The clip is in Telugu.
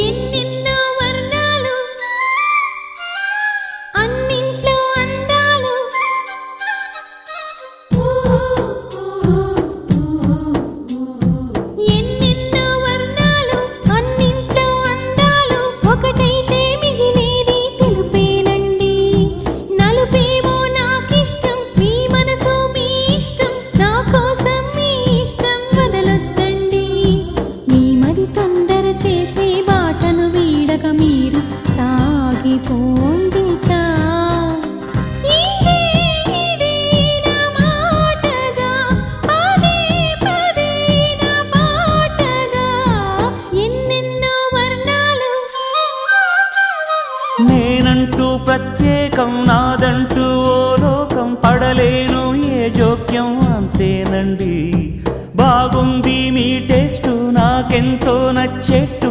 ఎన్నెన్నో వర్ణాలు అన్నింట్లో అందాలు ఎన్నెన్నో వర్ణాలు అన్నింట్లో అందాలు ఒకటైతే మిగిలేది తెలుపేనండి నలుపేమో నాకిష్టం మీ మనసు మీ ఇష్టం నా కోసం మీ ఇష్టం వదలొద్దండి మీ మరి తొందర చేసే బాటను వీడక మీరు సాగిపోండితా ఇదే ఇదే నా మాటగా పదే పదే నా పాటగా ఎన్నెన్నో వర్ణాలు నేనంటూ ప్రత్యేకం నాదంటూ ఓ లోకం పడలేను ఏ జోక్యం అంతేనండి బాగుంది మీ టేస్టు నాకెంతో నచ్చేట్టు